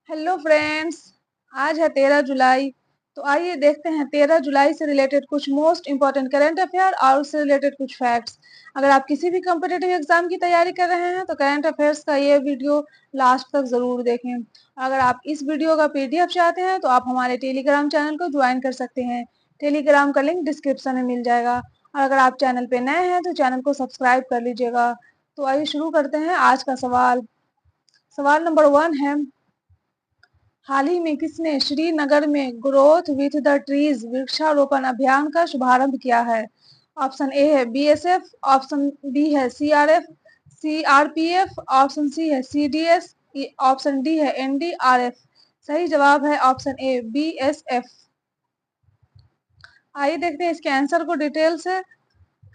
Hello friends. आज है 13 जुलाई। तो आइए देखते हैं 13 जुलाई से रिलेटेड कुछ मोस्ट इम्पॉर्टेंट करंट अफेयर और उससे रिलेटेड कुछ फैक्ट्स। अगर आप किसी भी कॉम्पिटेटिव एग्जाम की तैयारी कर रहे हैं तो करंट अफेयर्स का ये वीडियो लास्ट तक जरूर देखें। अगर आप इस वीडियो का पीडीएफ चाहते हैं तो आप हमारे टेलीग्राम चैनल को ज्वाइन कर सकते हैं। टेलीग्राम का लिंक डिस्क्रिप्शन में मिल जाएगा। और अगर आप चैनल पे नए हैं तो चैनल को सब्सक्राइब कर लीजिएगा। तो आइए शुरू करते हैं आज का सवाल। सवाल नंबर 1 है, हाल ही में किसने श्रीनगर में ग्रोथ विथ द ट्रीज वृक्षारोपण अभियान का शुभारंभ किया है? ऑप्शन ए है बीएसएफ, ऑप्शन बी है सीआरएफ, सीआरपीएफ, ऑप्शन सी है सीडीएस, ऑप्शन डी है एनडीआरएफ। सही जवाब है ऑप्शन ए बीएसएफ। आइए देखते हैं इसके आंसर को डिटेल से।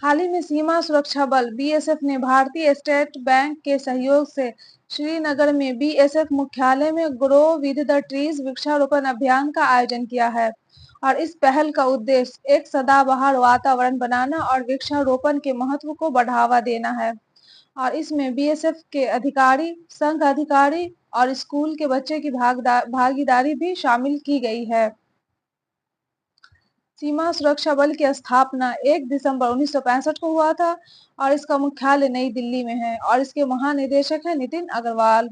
हाल ही में सीमा सुरक्षा बल बीएसएफ ने भारतीय स्टेट बैंक के सहयोग से श्रीनगर में बीएसएफ मुख्यालय में ग्रो विद द ट्रीज वृक्षारोपण अभियान का आयोजन किया है। और इस पहल का उद्देश्य एक सदाबहार वातावरण बनाना और वृक्षारोपण के महत्व को बढ़ावा देना है। और इसमें बीएसएफ के अधिकारी, संघ अधिकारी और स्कूल के बच्चे की भागीदारी भी शामिल की गई है। सीमा सुरक्षा बल की स्थापना 1 दिसंबर 1965 को हुआ था और इसका मुख्यालय नई दिल्ली में है और इसके महानिदेशक है नितिन अग्रवाल।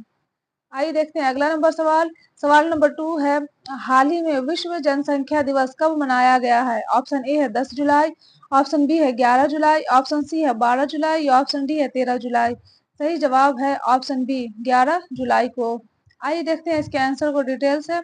आइए देखते हैं अगला नंबर सवाल। सवाल नंबर 2 है, हाल ही में विश्व जनसंख्या दिवस कब मनाया गया है? ऑप्शन ए है 10 जुलाई, ऑप्शन बी है 11 जुलाई, ऑप्शन सी है 12 जुलाई या ऑप्शन डी है 13 जुलाई। सही जवाब है ऑप्शन बी 11 जुलाई को। आइए देखते हैं इसके आंसर को डिटेल से।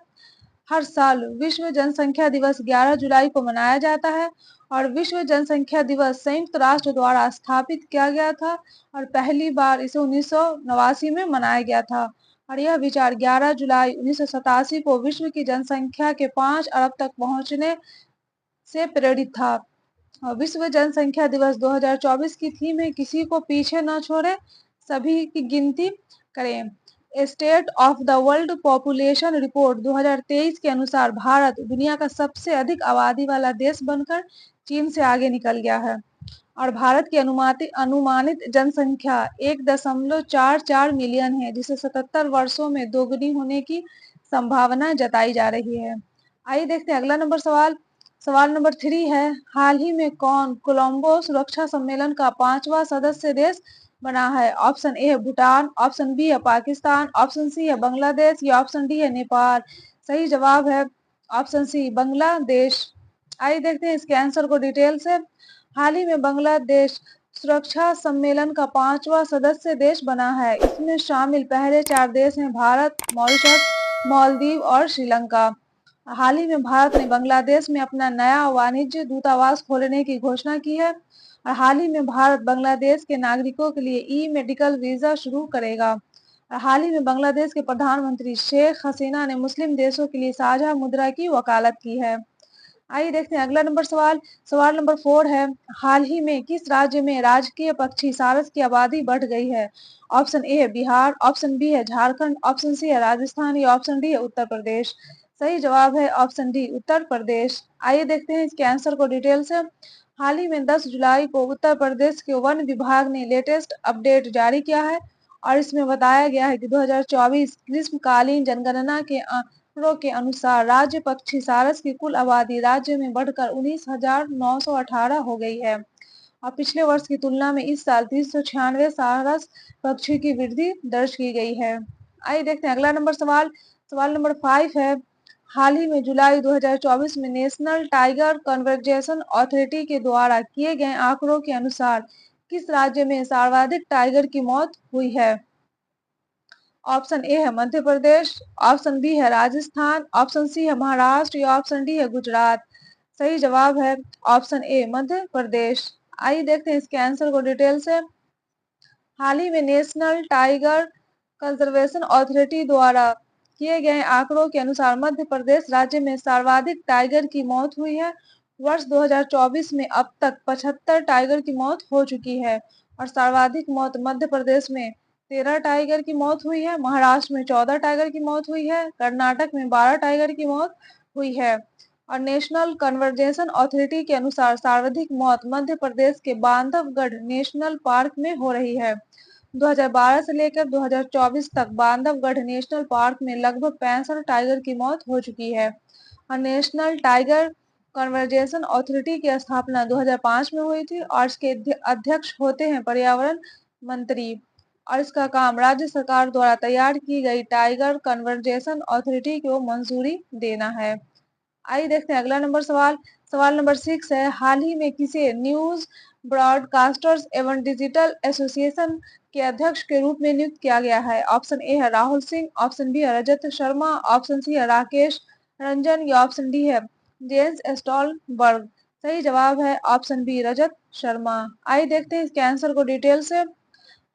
हर साल विश्व जनसंख्या दिवस 11 जुलाई को मनाया जाता है और विश्व जनसंख्या दिवस संयुक्त राष्ट्र द्वारा स्थापित किया गया था और पहली बार इसे 1989 में मनाया गया था। और यह विचार 11 जुलाई 1987 को विश्व की जनसंख्या के 5 अरब तक पहुंचने से प्रेरित था। और विश्व जनसंख्या दिवस 2024 की थीम है किसी को पीछे न छोड़े, सभी की गिनती करें। State of the world population report 2023 के अनुसार भारत दुनिया का सबसे अधिक आबादी वाला देश बनकर चीन से आगे निकल गया है और भारत की अनुमानित जनसंख्या 1.44 मिलियन है, जिसे 77 वर्षों में दोगुनी होने की संभावना जताई जा रही है। आइए देखते हैं अगला नंबर सवाल। सवाल नंबर 3 है, हाल ही में कौन कोलंबो सुरक्षा सम्मेलन का 5वां सदस्य देश बना है? ऑप्शन ए है भूटान, ऑप्शन बी है पाकिस्तान, ऑप्शन सी है बांग्लादेश या ऑप्शन डी है नेपाल। सही जवाब है ऑप्शन सी बांग्लादेश। आइए देखते हैं इसके आंसर को डिटेल से। हाल ही में बांग्लादेश सुरक्षा सम्मेलन का 5वां सदस्य देश बना है। इसमें शामिल पहले 4 देश हैं भारत, मॉरिशस, मालदीव और श्रीलंका। हाल ही में भारत ने बांग्लादेश में अपना नया वाणिज्य दूतावास खोलने की घोषणा की है और हाल ही में भारत बांग्लादेश के नागरिकों के लिए ई मेडिकल वीजा शुरू करेगा। और हाल ही में बांग्लादेश के प्रधानमंत्री शेख हसीना ने मुस्लिम देशों के लिए साझा मुद्रा की वकालत की है। आइए देखते हैं अगला नंबर सवाल। सवाल नंबर 4 है, हाल ही में किस राज्य में राजकीय पक्षी सारस की आबादी बढ़ गई है? ऑप्शन ए है बिहार, ऑप्शन बी है झारखंड, ऑप्शन सी है राजस्थान या ऑप्शन डी है उत्तर प्रदेश। सही जवाब है ऑप्शन डी उत्तर प्रदेश। आइए देखते हैं इसके आंसर को डिटेल से। हाल ही में 10 जुलाई को उत्तर प्रदेश के वन विभाग ने लेटेस्ट अपडेट जारी किया है और इसमें बताया गया है कि 2024 ग्रीष्मकालीन जनगणना के आंकड़ों के अनुसार राज्य पक्षी सारस की कुल आबादी राज्य में बढ़कर 19,918 हो गई है और पिछले वर्ष की तुलना में इस साल 396 सारस पक्षी की वृद्धि दर्ज की गई है। आइए देखते हैं अगला नंबर सवाल। सवाल नंबर 5 है, हाल ही में जुलाई 2024 में नेशनल टाइगर कंजर्वेशन अथॉरिटी के द्वारा किए गए आंकड़ों के अनुसार किस राज्य में सर्वाधिक टाइगर की मौत हुई है? ऑप्शन ए है मध्य प्रदेश, ऑप्शन बी है राजस्थान, ऑप्शन सी है महाराष्ट्र या ऑप्शन डी है गुजरात। सही जवाब है ऑप्शन ए मध्य प्रदेश। आइए देखते हैं इसके आंसर को डिटेल से। हाल ही में नेशनल टाइगर कंजर्वेशन अथॉरिटी द्वारा किए गए आंकड़ों के अनुसार मध्य प्रदेश राज्य में सर्वाधिक टाइगर की मौत हुई है। वर्ष 2024 में अब तक 75 टाइगर की मौत हो चुकी है और सर्वाधिक मौत मध्य प्रदेश में 13 टाइगर की मौत हुई है, महाराष्ट्र में 14 टाइगर की मौत हुई है, कर्नाटक में 12 टाइगर की मौत हुई है। और नेशनल कंजर्वेशन अथॉरिटी के अनुसार सर्वाधिक मौत मध्य प्रदेश के बांधवगढ़ नेशनल पार्क में हो रही है। 2012 से लेकर 2024 तक बांधवगढ़ नेशनल पार्क में लगभग 65 टाइगर की मौत हो चुकी है। और नेशनल टाइगर कन्जर्वेशन अथॉरिटी की स्थापना 2005 में हुई थी और इसके अध्यक्ष होते हैं पर्यावरण मंत्री। और इसका काम राज्य सरकार द्वारा तैयार की गई टाइगर कन्जर्वेशन अथॉरिटी को मंजूरी देना है। आइए देखते हैं अगला नंबर सवाल। सवाल नंबर 6 है, हाल ही में किसे न्यूज ब्रॉडकास्टर्स एवं डिजिटल एसोसिएशन के अध्यक्ष के रूप में नियुक्त किया गया है? ऑप्शन ए है राहुल सिंह, ऑप्शन बी है रजत शर्मा, ऑप्शन सी है राकेश रंजन या ऑप्शन डी है जेम्स स्टॉलबर्ग। सही जवाब है ऑप्शन बी रजत शर्मा। आइए देखते हैं इसके आंसर को डिटेल से।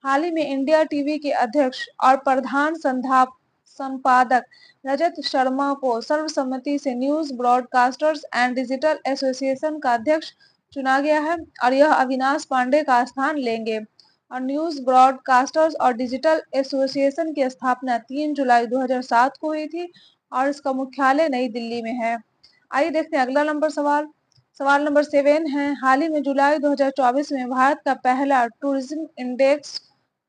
हाल ही में इंडिया टीवी के अध्यक्ष और प्रधान संपादक रजत शर्मा को सर्वसम्मति से news broadcasters and digital association का अध्यक्ष चुना गया है और यह अविनाश पांडे का स्थान लेंगे। और न्यूज ब्रॉडकास्टर्स और डिजिटल एसोसिएशन की स्थापना 3 जुलाई 2007 को हुई थी और इसका मुख्यालय नई दिल्ली में है। आइए देखते हैं अगला नंबर सवाल। सवाल नंबर 7 है, हाल ही में जुलाई 2024 में भारत का पहला टूरिज्म इंडेक्स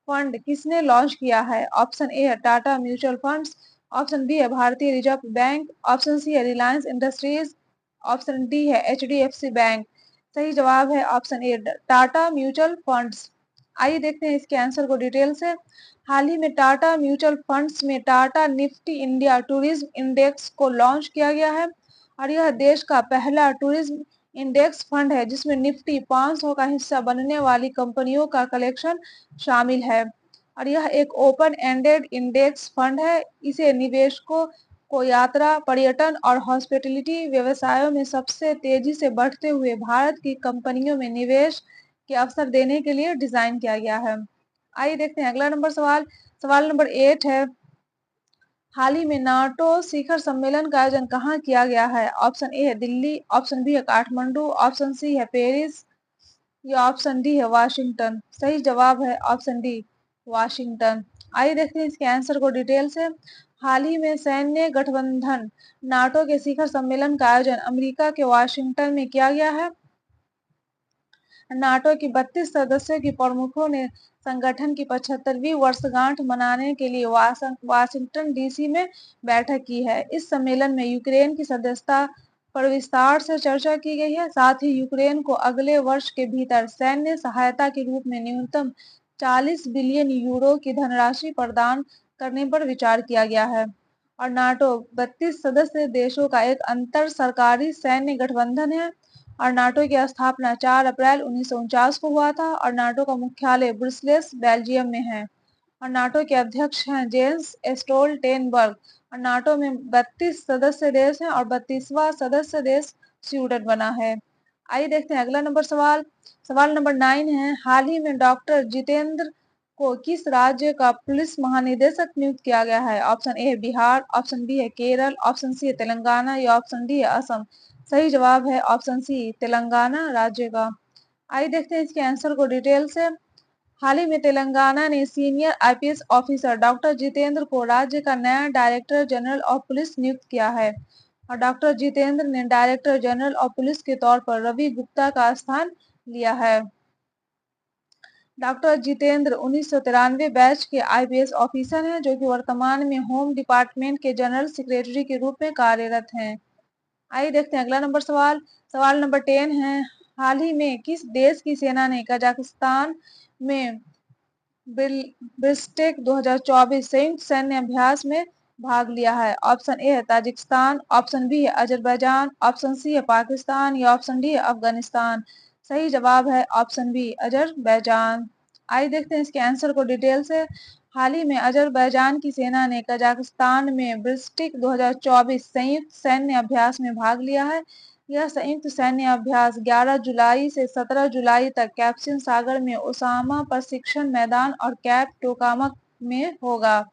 फंड किसने लॉन्च किया है? ऑप्शन ए है Tata mutual funds, option B है Bharatiya Reserve Bank, option C है रिलायंस इंडस्ट्रीज, ऑप्शन डी है एचडीएफसी बैंक। सही जवाब है option A Tata mutual funds. आइए देखते हैं इसके आंसर को डिटेल से। हाल ही में टाटा म्यूचुअल फंड्स में Tata Nifty India tourism index को लॉन्च किया गया है और यह देश का पहला टूरिज्म इंडेक्स फंड है जिसमें निफ्टी 500 का हिस्सा बनने वाली कंपनियों का कलेक्शन शामिल है। और यह एक ओपन एंडेड इंडेक्स फंड है। इसे निवेशकों को यात्रा, पर्यटन और हॉस्पिटैलिटी व्यवसायों में सबसे तेजी से बढ़ते हुए भारत की कंपनियों में निवेश के अवसर देने के लिए डिजाइन किया गया है। आइए देखते हैं अगला नंबर सवाल। सवाल नंबर 8 है, हाल ही में नाटो शिखर सम्मेलन का आयोजन कहाँ किया गया है? ऑप्शन ए है दिल्ली, ऑप्शन बी है काठमांडू, ऑप्शन सी है पेरिस या ऑप्शन डी है वाशिंगटन। सही जवाब है ऑप्शन डी वाशिंगटन। आइए देखते हैं इसके आंसर को डिटेल से। हाल ही में सैन्य गठबंधन नाटो के शिखर सम्मेलन का आयोजन अमेरिका के वाशिंगटन में किया गया है। नाटो की 32 सदस्यों की प्रमुखों ने संगठन की 75वीं वर्षगांठ मनाने के लिए वाशिंगटन डीसी में बैठक की है। इस सम्मेलन में यूक्रेन की सदस्यता पर विस्तार से चर्चा की गई है। साथ ही यूक्रेन को अगले वर्ष के भीतर सैन्य सहायता के रूप में न्यूनतम 40 बिलियन यूरो की धनराशि प्रदान करने पर विचार किया गया है। और नाटो 32 सदस्य देशों का एक अंतर सरकारी सैन्य गठबंधन है और नाटो की स्थापना 4 अप्रैल 1949 को हुआ था और नाटो का मुख्यालय ब्रुसेल्स बेल्जियम में है। और नाटो के अध्यक्ष हैं जेंस स्टोल्टेनबर्ग। और नाटो में 32 सदस्य देश हैं और 32वां सदस्य देश स्वीडन बना है। आइए देखते हैं अगला नंबर सवाल। सवाल नंबर 9 है, हाल ही में डॉक्टर जितेंद्र को किस राज्य का पुलिस महानिदेशक नियुक्त किया गया है? ऑप्शन ए है बिहार, ऑप्शन बी है केरल, ऑप्शन सी है तेलंगाना या ऑप्शन डी है असम। सही जवाब है ऑप्शन सी तेलंगाना राज्य का। आइए देखते हैं इसके आंसर को डिटेल से। हाल ही में तेलंगाना ने senior IPS officer doctor Jitendra को राज्य का नया डायरेक्टर जनरल ऑफ पुलिस नियुक्त किया है और डॉक्टर जितेंद्र ने डायरेक्टर जनरल ऑफ पुलिस के तौर पर रवि गुप्ता का स्थान लिया है। डॉक्टर जितेंद्र 1993 बैच के आईपीएस ऑफिसर हैं जो कि वर्तमान में होम डिपार्टमेंट के जनरल सेक्रेटरी के रूप में कार्यरत हैं। आइए देखते हैं अगला नंबर सवाल। सवाल नंबर 10 है, हाल ही में किस देश की सेना ने कजाकिस्तान में बिस्टेक 2024 संयुक्त सैन्य अभ्यास में भाग लिया है? ऑप्शन ए है ताजिकिस्तान, ऑप्शन बी है अजरबैजान, ऑप्शन सी है पाकिस्तान या ऑप्शन डी है अफगानिस्तान। सही जवाब है ऑप्शन बी अजरबैजान। आइए देखते हैं इसके आंसर को डिटेल से। हाल ही में अजरबैजान की सेना ने कजाकिस्तान में ब्रिस्टिक 2024 संयुक्त सैन्य अभ्यास में भाग लिया है। यह संयुक्त सैन्य अभ्यास 11 जुलाई से 17 जुलाई तक कैप्सियन सागर में ओसामा प्रशिक्षण मैदान और कैप टोकामक में होगा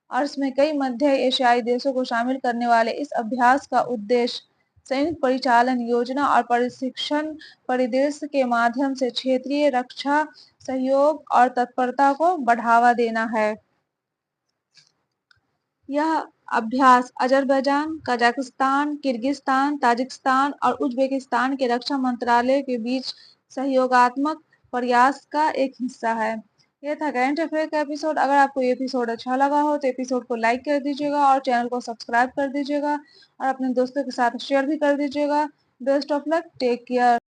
और इसमें कई मध्य एशियाई देशों को शामिल करने वाले इस अभ्यास का उद्देश्य संयुक्त परिचालन योजना और प्रशिक्षण परिदृश्य के माध्यम से क्षेत्रीय रक्षा सहयोग और तत्परता को बढ़ावा देना है। यह अभ्यास अजरबैजान, कजाकिस्तान, किर्गिस्तान, ताजिकिस्तान और उज्बेकिस्तान के रक्षा मंत्रालय के बीच सहयोगात्मक प्रयास का एक हिस्सा है। ये था करंट अफेयर का एपिसोड। अगर आपको ये एपिसोड अच्छा लगा हो तो एपिसोड को लाइक कर दीजिएगा और चैनल को सब्सक्राइब कर दीजिएगा और अपने दोस्तों के साथ शेयर भी कर दीजिएगा। Best of luck, take care.